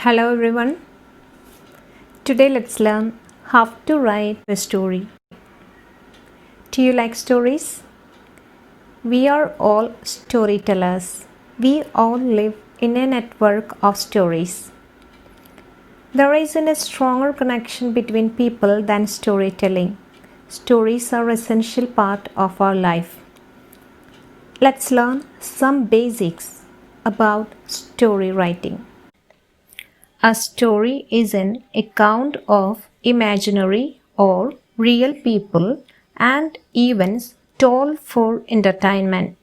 Hello everyone. Today let's learn how to write a story. Do you like stories? We are all storytellers. We all live in a network of stories. There isn't a stronger connection between people than storytelling. Stories are an essential part of our life. Let's learn some basics about story writing. A story is an account of imaginary or real people and events told for entertainment.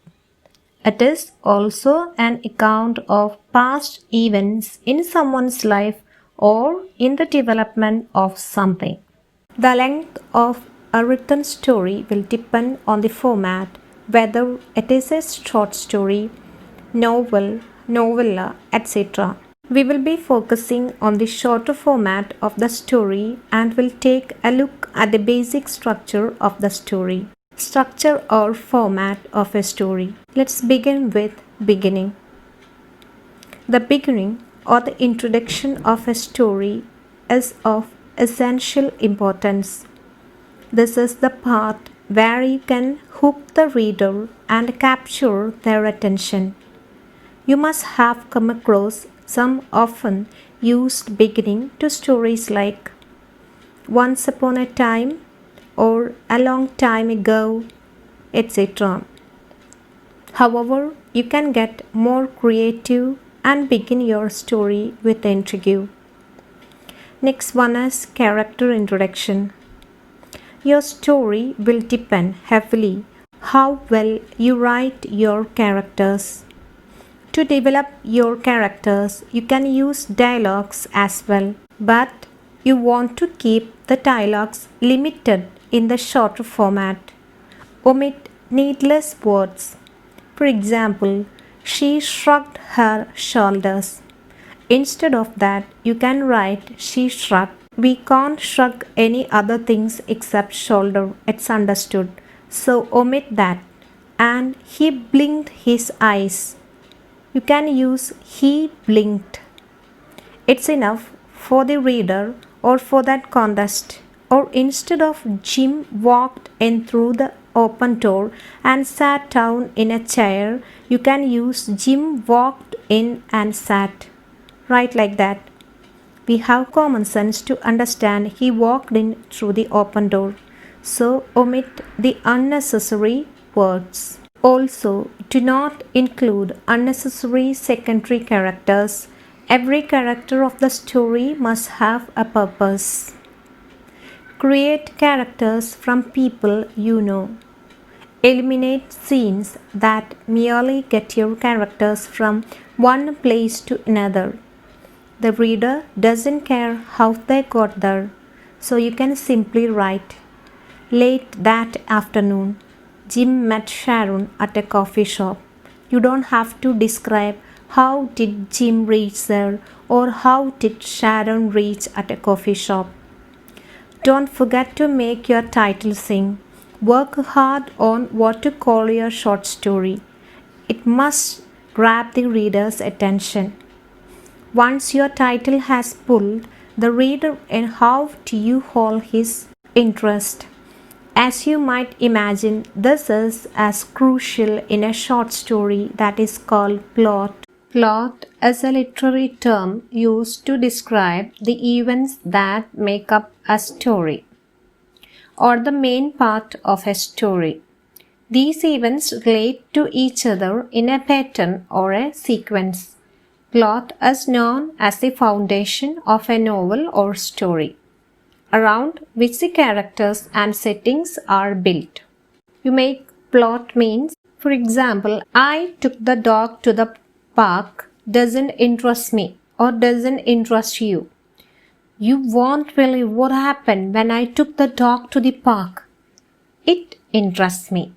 It is also an account of past events in someone's life or in the development of something. The length of a written story will depend on the format, whether it is a short story, novel, novella, etc. We will be focusing on the shorter format of the story and will take a look at the basic structure of the story. Structure or format of a story. Let's begin with beginning. The beginning or the introduction of a story is of essential importance. This is the part where you can hook the reader and capture their attention. You must have come across some often used beginning to stories like once upon a time or a long time ago, etc. However, you can get more creative and begin your story with intrigue. Next one is character introduction. Your story will depend heavily how well you write your characters. To develop your characters, you can use dialogues as well, but you want to keep the dialogues limited in the shorter format. Omit needless words. For example, she shrugged her shoulders. Instead of that, you can write she shrugged. We can't shrug any other things except shoulder, it's understood. So omit that. And he blinked his eyes. You can use he blinked. It's enough for the reader or for that context. Or instead of Jim walked in through the open door and sat down in a chair, you can use Jim walked in and sat. Right like that. We have common sense to understand he walked in through the open door. So omit the unnecessary words. Also, do not include unnecessary secondary characters. Every character of the story must have a purpose. Create characters from people you know. Eliminate scenes that merely get your characters from one place to another. The reader doesn't care how they got there, so you can simply write, late that afternoon, Jim met Sharon at a coffee shop. You don't have to describe how did Jim reach there or how did Sharon reach at a coffee shop. Don't forget to make your title sing. Work hard on what to call your short story. It must grab the reader's attention. Once your title has pulled the reader in, how do you hold his interest? As you might imagine, this is as crucial in a short story that is called plot. Plot is a literary term used to describe the events that make up a story or the main part of a story. These events relate to each other in a pattern or a sequence. Plot is known as the foundation of a novel or story, around which the characters and settings are built. You make plot means, for example, I took the dog to the park doesn't interest me or doesn't interest you. You won't believe what happened when I took the dog to the park. It interests me.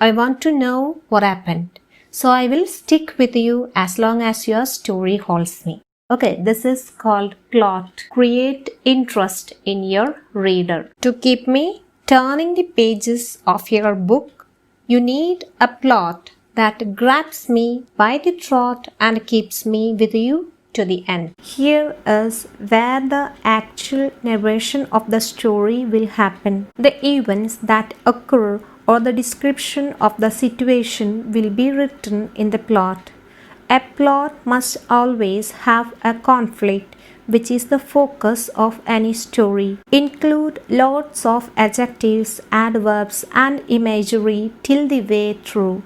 I want to know what happened. So I will stick with you as long as your story holds me. Okay, this is called plot. Create interest in your reader. To keep me turning the pages of your book, you need a plot that grabs me by the throat and keeps me with you to the end. Here is where the actual narration of the story will happen. The events that occur or the description of the situation will be written in the plot. A plot must always have a conflict, which is the focus of any story. Include lots of adjectives, adverbs, and imagery till the way through.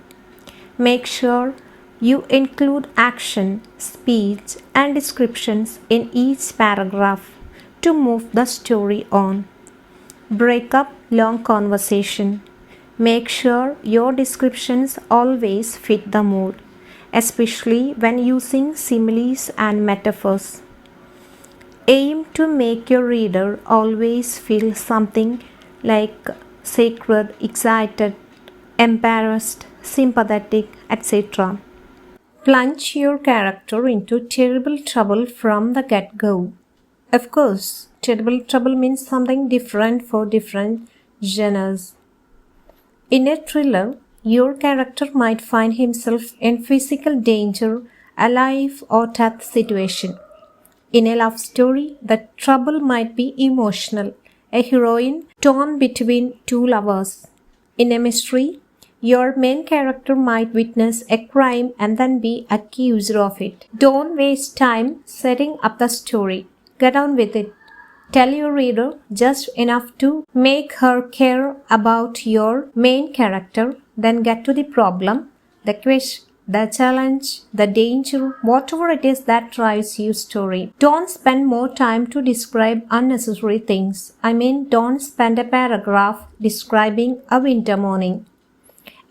Make sure you include action, speech, and descriptions in each paragraph to move the story on. Break up long conversation. Make sure your descriptions always fit the mood, especially when using similes and metaphors. Aim to make your reader always feel something like sacred, excited, embarrassed, sympathetic, etc. Plunge your character into terrible trouble from the get-go. Of course, terrible trouble means something different for different genres. In a thriller, your character might find himself in physical danger, a life or death situation. In a love story, the trouble might be emotional, a heroine torn between two lovers. In a mystery, your main character might witness a crime and then be accused of it. Don't waste time setting up the story. Get on with it. Tell your reader just enough to make her care about your main character, then get to the problem, the question, the challenge, the danger, whatever it is that drives your story. Don't spend more time to describe unnecessary things. Don't spend a paragraph describing a winter morning.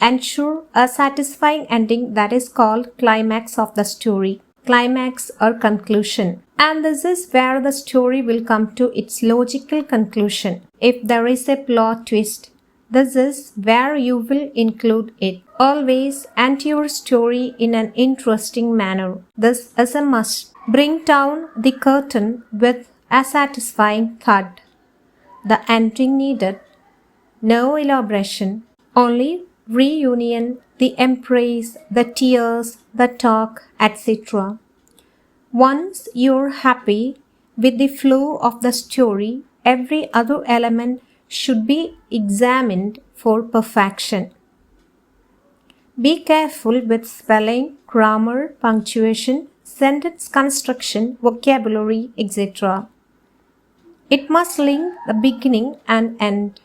Ensure a satisfying ending that is called climax of the story. Climax or conclusion. And this is where the story will come to its logical conclusion. If there is a plot twist, this is where you will include it. Always end your story in an interesting manner. This is a must. Bring down the curtain with a satisfying thud. The ending needed no elaboration, only reunion, the embrace, the tears, the talk, etc. Once you're happy with the flow of the story, every other element should be examined for perfection. Be careful with spelling, grammar, punctuation, sentence construction, vocabulary, etc. It must link the beginning and end.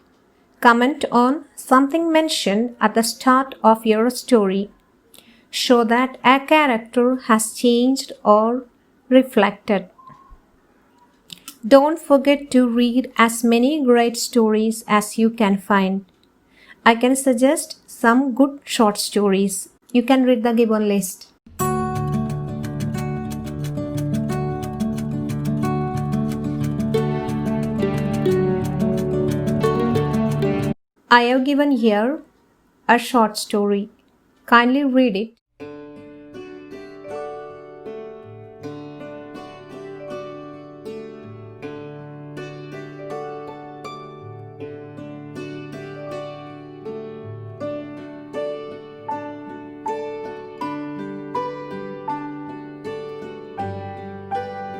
Comment on something mentioned at the start of your story. Show that a character has changed or reflected. Don't forget to read as many great stories as you can find. I can suggest some good short stories. You can read the given list. I have given here a short story. Kindly read it.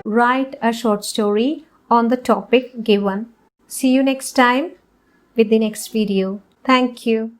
Write a short story on the topic given. See you next time with the next video. Thank you.